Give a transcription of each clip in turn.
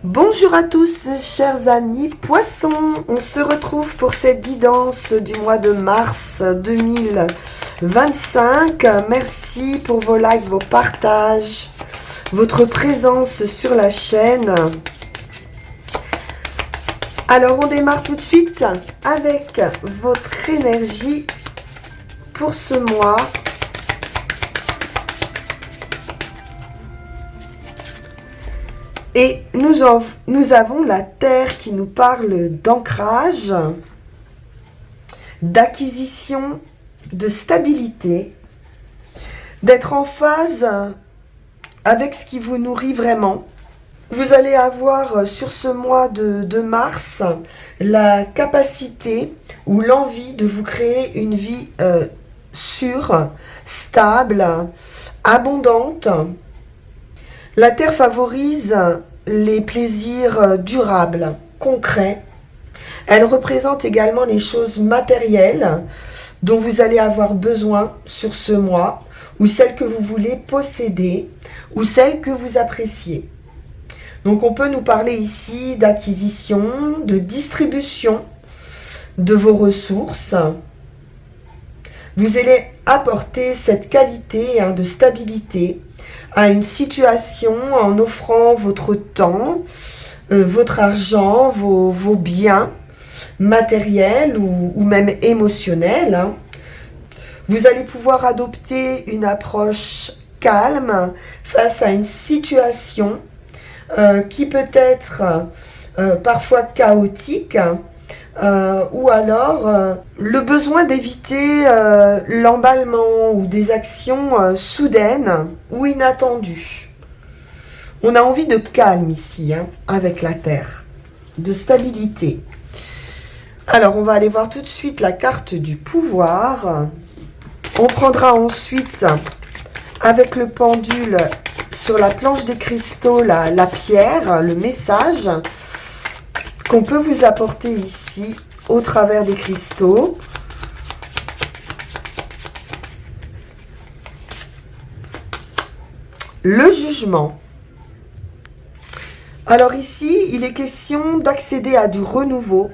Bonjour à tous, chers amis poissons. On se retrouve pour cette guidance du mois de mars 2025. Merci pour vos likes, vos partages, votre présence sur la chaîne. Alors, on démarre tout de suite avec votre énergie pour ce mois. Et nous avons la Terre qui nous parle d'ancrage, d'acquisition, de stabilité, d'être en phase avec ce qui vous nourrit vraiment. Vous allez avoir sur ce mois de mars la capacité ou l'envie de vous créer une vie sûre, stable, abondante. La Terre favorise les plaisirs durables, concrets. Elle représente également les choses matérielles dont vous allez avoir besoin sur ce mois, ou celles que vous voulez posséder, ou celles que vous appréciez. Donc on peut nous parler ici d'acquisition, de distribution de vos ressources. Vous allez apporter cette qualité de stabilité à une situation en offrant votre temps, votre argent, vos biens matériels ou même émotionnels. Vous allez pouvoir adopter une approche calme face à une situation qui peut être parfois chaotique, ou alors le besoin d'éviter l'emballement ou des actions soudaines ou inattendues. On a envie de calme ici, avec la Terre, de stabilité. Alors, on va aller voir tout de suite la carte du pouvoir. On prendra ensuite, avec le pendule, sur la planche des cristaux, la pierre, le message qu'on peut vous apporter ici au travers des cristaux. Le jugement. Alors ici, il est question d'accéder à du renouveau.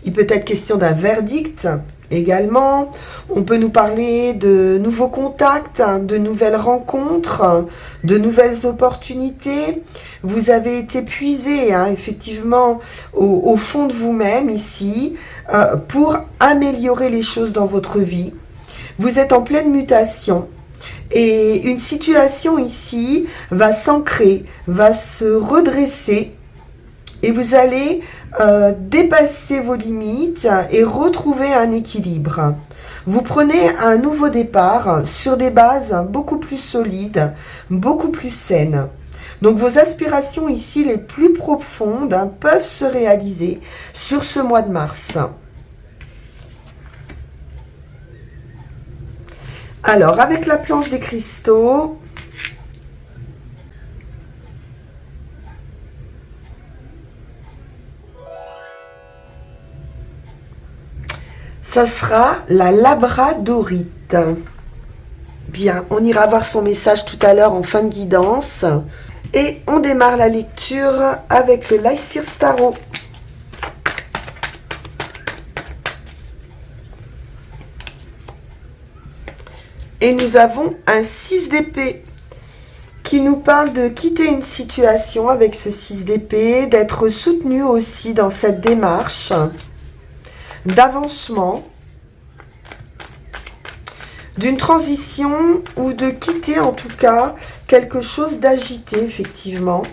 Il peut être question d'un verdict également. On peut nous parler de nouveaux contacts, de nouvelles rencontres, de nouvelles opportunités. Vous avez été puisé effectivement au fond de vous-même ici pour améliorer les choses dans votre vie. Vous êtes en pleine mutation et une situation ici va s'ancrer, va se redresser et vous allez dépasser vos limites et retrouver un équilibre. Vous prenez un nouveau départ sur des bases beaucoup plus solides, beaucoup plus saines. Donc vos aspirations ici les plus profondes peuvent se réaliser sur ce mois de mars. Alors avec la planche des cristaux, ça sera la labradorite. Bien, on ira voir son message tout à l'heure en fin de guidance. Et on démarre la lecture avec le Lycir Tarot. Et nous avons un 6 d'épée qui nous parle de quitter une situation avec ce 6 d'épée, d'être soutenu aussi dans cette démarche d'avancement, d'une transition ou de quitter en tout cas quelque chose d'agité effectivement.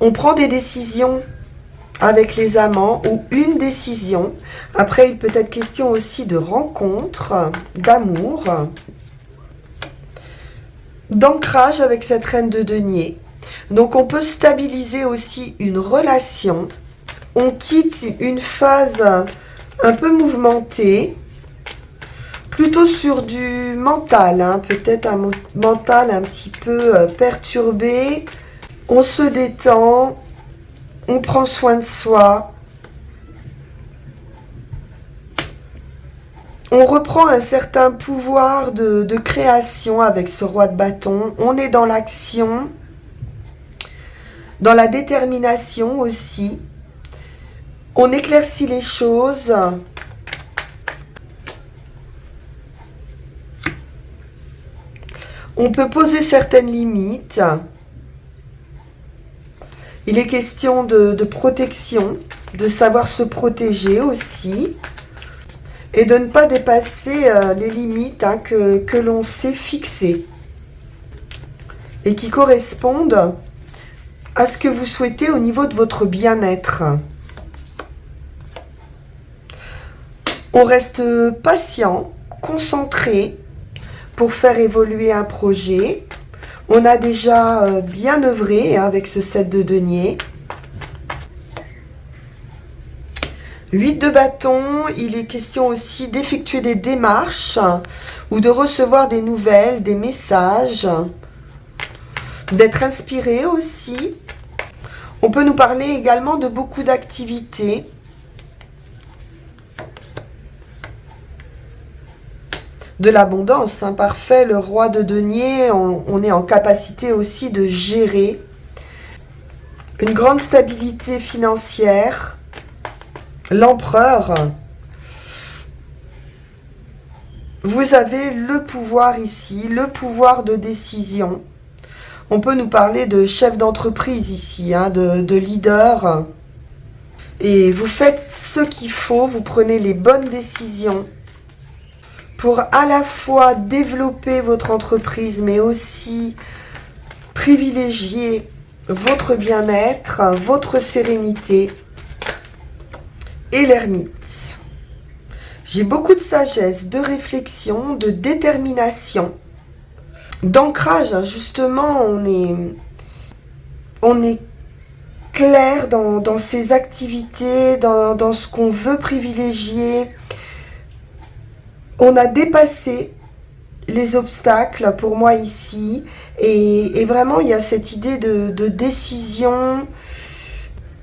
On prend des décisions avec les amants ou une décision. Après, il peut être question aussi de rencontre, d'amour, d'ancrage avec cette reine de denier. Donc, on peut stabiliser aussi une relation. On quitte une phase un peu mouvementée, plutôt sur du mental, peut-être un mental un petit peu perturbé. On se détend, on prend soin de soi. On reprend un certain pouvoir de création avec ce roi de bâton. On est dans l'action, dans la détermination aussi. On éclaircit les choses. On peut poser certaines limites. Il est question de protection, de savoir se protéger aussi. Et de ne pas dépasser les limites que l'on s'est fixées. Et qui correspondent à ce que vous souhaitez au niveau de votre bien-être. On reste patient, concentré pour faire évoluer un projet. On a déjà bien œuvré avec ce 7 de denier. 8 de bâton, il est question aussi d'effectuer des démarches ou de recevoir des nouvelles, des messages, d'être inspiré aussi. On peut nous parler également de beaucoup d'activités. De l'abondance, parfait, le roi de denier, on est en capacité aussi de gérer une grande stabilité financière. L'empereur, vous avez le pouvoir ici, le pouvoir de décision. On peut nous parler de chef d'entreprise ici, de leader. Et vous faites ce qu'il faut, vous prenez les bonnes décisions pour à la fois développer votre entreprise, mais aussi privilégier votre bien-être, votre sérénité. Et l'ermite. J'ai beaucoup de sagesse, de réflexion, de détermination, d'ancrage. Justement, on est clair dans ses activités, dans ce qu'on veut privilégier. On a dépassé les obstacles pour moi ici. Et vraiment, il y a cette idée de décision,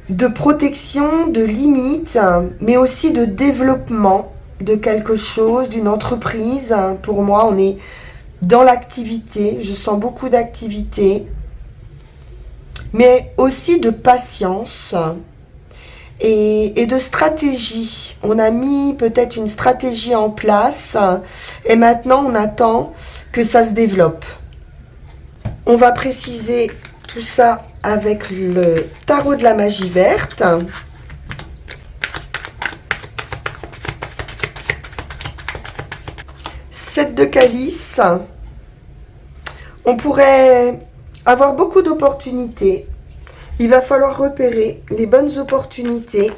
de protection, de limite, mais aussi de développement de quelque chose, d'une entreprise. Pour moi, on est dans l'activité, je sens beaucoup d'activité, mais aussi de patience et de stratégie. On a mis peut-être une stratégie en place et maintenant on attend que ça se développe. On va préciser tout ça avec le tarot de la magie verte. Sept de calice. On pourrait avoir beaucoup d'opportunités. Il va falloir repérer les bonnes opportunités.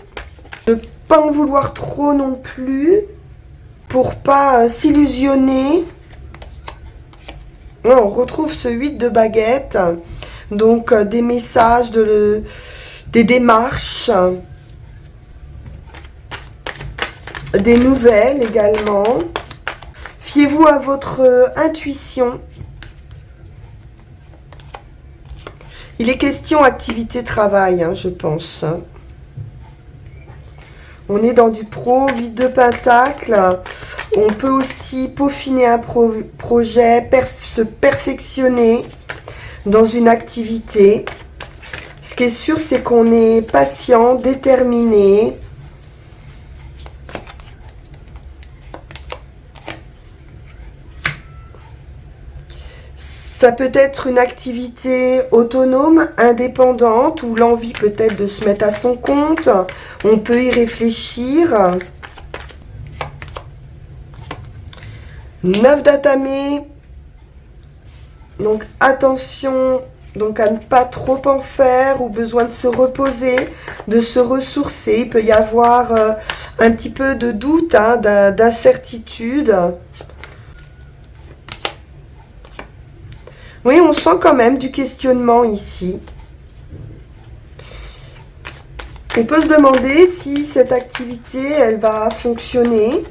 Ne pas en vouloir trop non plus pour pas s'illusionner. On retrouve ce 8 de baguette. Donc des messages, des démarches, des nouvelles également. Fiez-vous à votre intuition. Il est question activité-travail, je pense. On est dans du pro, 8 de pentacle. On peut aussi peaufiner un projet, se perfectionner dans une activité. Ce qui est sûr, c'est qu'on est patient, déterminé. Ça peut être une activité autonome, indépendante, ou l'envie peut-être de se mettre à son compte. On peut y réfléchir. 9 d'atamé. Donc attention donc à ne pas trop en faire ou besoin de se reposer, de se ressourcer. Il peut y avoir un petit peu de doute, d'incertitude. Oui, on sent quand même du questionnement ici. On peut se demander si cette activité, elle va fonctionner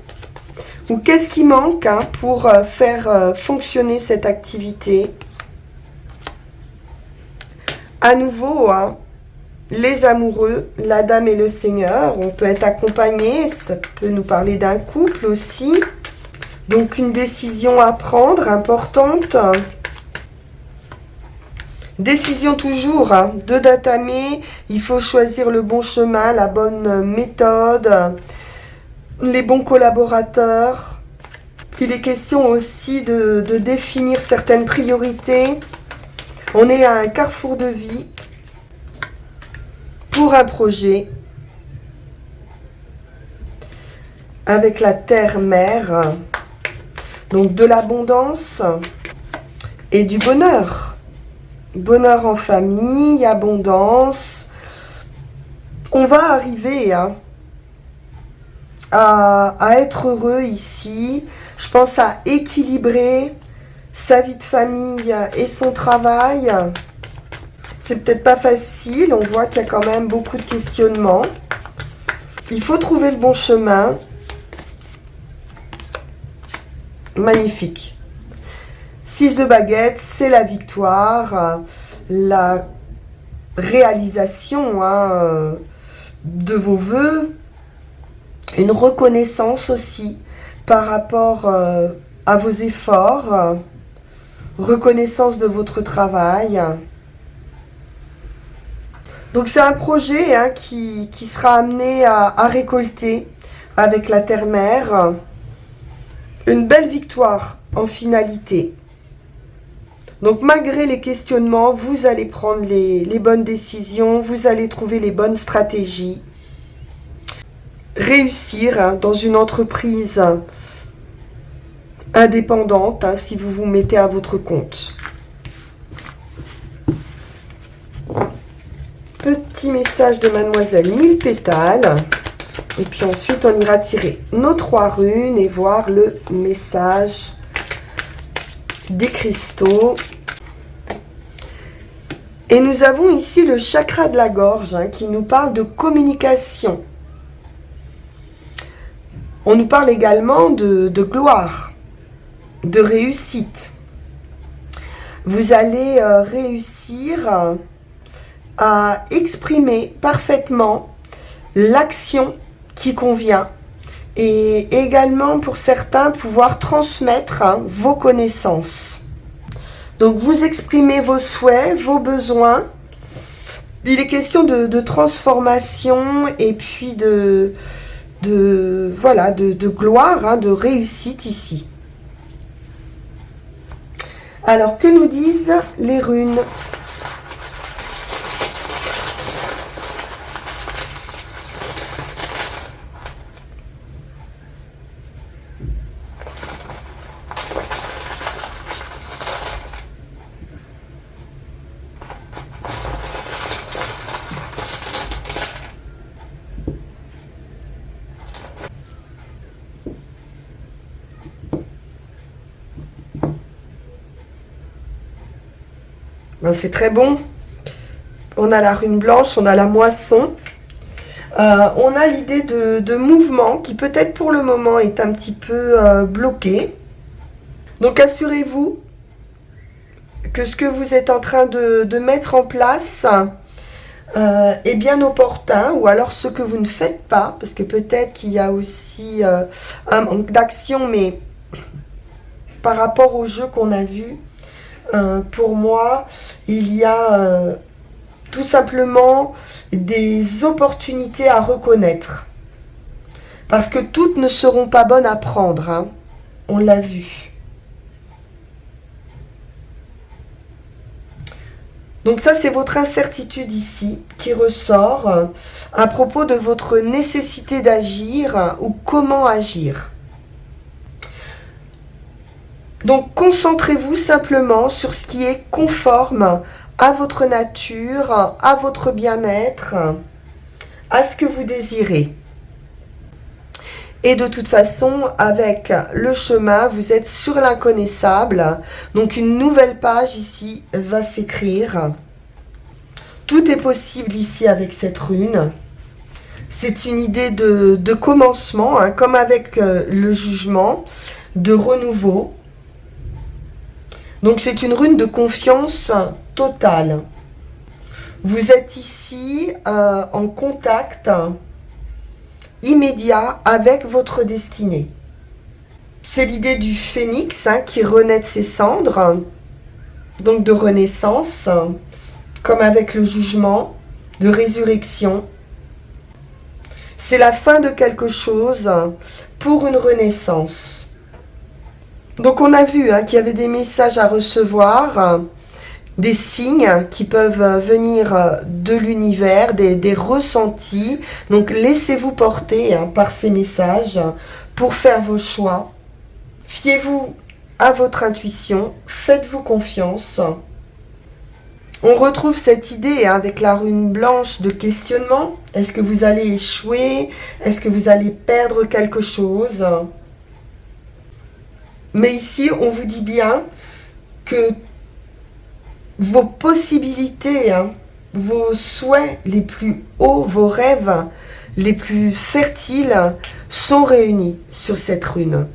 ou qu'est-ce qui manque pour faire fonctionner cette activité. À nouveau, les amoureux, la dame et le seigneur, on peut être accompagné, ça peut nous parler d'un couple aussi. Donc une décision à prendre, importante. Décision toujours, hein, de d'entamer, il faut choisir le bon chemin, la bonne méthode, les bons collaborateurs. Il est question aussi de définir certaines priorités. On est à un carrefour de vie pour un projet avec la terre-mère, donc de l'abondance et du bonheur. Bonheur en famille, abondance. On va arriver hein, à être heureux ici. Je pense à équilibrer sa vie de famille et son travail. C'est peut-être pas facile. On voit qu'il y a quand même beaucoup de questionnements. Il faut trouver le bon chemin. Magnifique. 6 de baguettes, c'est la victoire, la réalisation hein, de vos vœux, une reconnaissance aussi par rapport à vos efforts, reconnaissance de votre travail. Donc c'est un projet hein, qui sera amené à récolter avec la terre-mère. Une belle victoire en finalité. Donc malgré les questionnements, vous allez prendre les bonnes décisions, vous allez trouver les bonnes stratégies. Réussir hein, dans une entreprise indépendante, hein, si vous vous mettez à votre compte. Petit message de Mademoiselle 1000 pétales. Et puis ensuite, on ira tirer nos 3 runes et voir le message des cristaux. Et nous avons ici le chakra de la gorge hein, qui nous parle de communication. On nous parle également de gloire, de réussite. Vous allez réussir à exprimer parfaitement l'action qui convient et également pour certains pouvoir transmettre hein, vos connaissances. Donc vous exprimez vos souhaits, vos besoins. Il est question de transformation et puis de gloire, hein, de réussite ici. Alors que nous disent les runes ? Ben, c'est très bon. On a la rune blanche, on a la moisson. On a l'idée de mouvement qui peut-être pour le moment est un petit peu bloqué. Donc assurez-vous que ce que vous êtes en train de mettre en place est bien opportun, ou alors ce que vous ne faites pas, parce que peut-être qu'il y a aussi un manque d'action, mais par rapport au jeu qu'on a vu, pour moi, il y a tout simplement des opportunités à reconnaître. Parce que toutes ne seront pas bonnes à prendre, hein. On l'a vu. Donc ça, c'est votre incertitude ici qui ressort à propos de votre nécessité d'agir ou comment agir. Donc concentrez-vous simplement sur ce qui est conforme à votre nature, à votre bien-être, à ce que vous désirez. Et de toute façon, avec le chemin, vous êtes sur l'inconnaissable. Donc une nouvelle page ici va s'écrire. Tout est possible ici avec cette rune. C'est une idée de commencement, hein, comme avec le jugement, de renouveau. Donc c'est une rune de confiance totale. Vous êtes ici en contact immédiat avec votre destinée. c'est l'idée du phénix qui renaît de ses cendres, donc de renaissance, comme avec le jugement, de résurrection. C'est la fin de quelque chose pour une renaissance. Donc on a vu qu'il y avait des messages à recevoir, des signes qui peuvent venir de l'univers, des ressentis. Donc laissez-vous porter par ces messages pour faire vos choix. Fiez-vous à votre intuition, faites-vous confiance. On retrouve cette idée avec la rune blanche de questionnement. Est-ce que vous allez échouer? Est-ce que vous allez perdre quelque chose? Mais ici, on vous dit bien que vos possibilités, vos souhaits les plus hauts, vos rêves les plus fertiles sont réunis sur cette rune.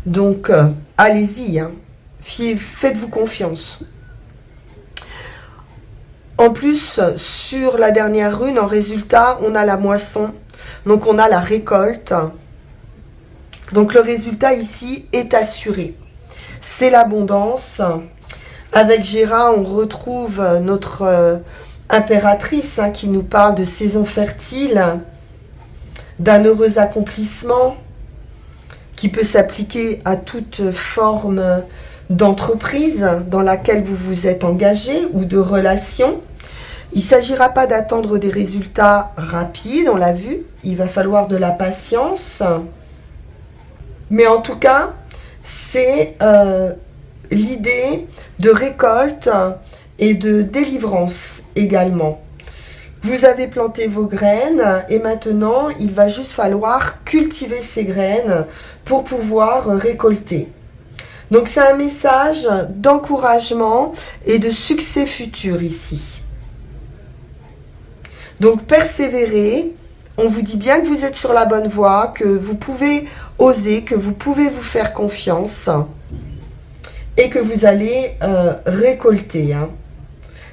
Donc, allez-y, faites-vous confiance. En plus, sur la dernière rune, en résultat, on a la moisson. Donc, on a la récolte. Donc, le résultat ici est assuré. C'est l'abondance. Avec Géra, on retrouve notre impératrice qui nous parle de saison fertile, d'un heureux accomplissement qui peut s'appliquer à toute forme d'entreprise dans laquelle vous vous êtes engagé ou de relation. Il ne s'agira pas d'attendre des résultats rapides, on l'a vu, il va falloir de la patience. Mais en tout cas, c'est l'idée de récolte et de délivrance également. Vous avez planté vos graines et maintenant, il va juste falloir cultiver ces graines pour pouvoir récolter. Donc, c'est un message d'encouragement et de succès futur ici. Donc, persévérez. On vous dit bien que vous êtes sur la bonne voie, que vous pouvez oser, que vous pouvez vous faire confiance et que vous allez récolter.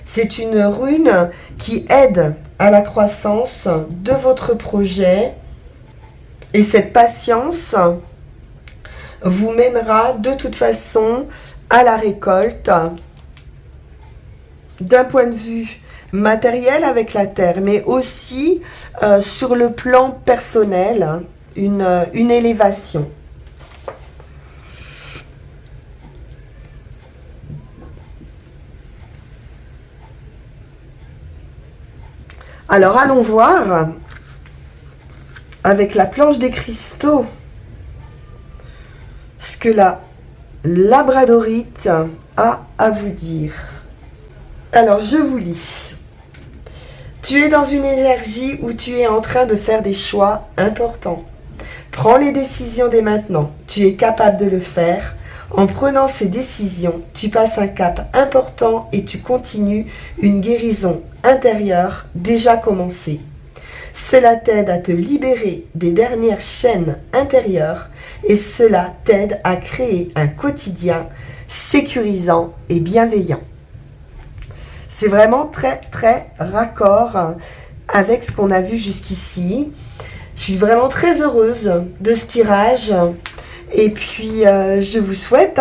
C'est une rune qui aide à la croissance de votre projet et cette patience vous mènera de toute façon à la récolte d'un point de vue matériel avec la terre, mais aussi sur le plan personnel, une élévation. Alors allons voir avec la planche des cristaux ce que la labradorite a à vous dire. Alors je vous lis. Tu es dans une énergie où tu es en train de faire des choix importants. Prends les décisions dès maintenant. Tu es capable de le faire. En prenant ces décisions, tu passes un cap important et tu continues une guérison intérieure déjà commencée. Cela t'aide à te libérer des dernières chaînes intérieures et cela t'aide à créer un quotidien sécurisant et bienveillant. C'est vraiment très très raccord avec ce qu'on a vu jusqu'ici. Je suis vraiment très heureuse de ce tirage. Et puis, je vous souhaite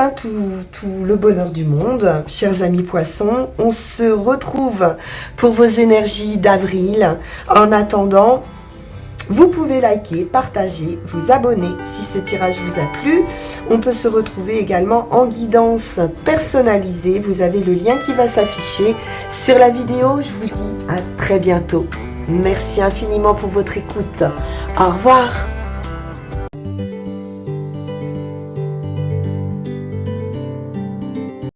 tout le bonheur du monde, chers amis poissons. On se retrouve pour vos énergies d'avril. En attendant, vous pouvez liker, partager, vous abonner si ce tirage vous a plu. On peut se retrouver également en guidance personnalisée. Vous avez le lien qui va s'afficher sur la vidéo. Je vous dis à très bientôt. Merci infiniment pour votre écoute. Au revoir.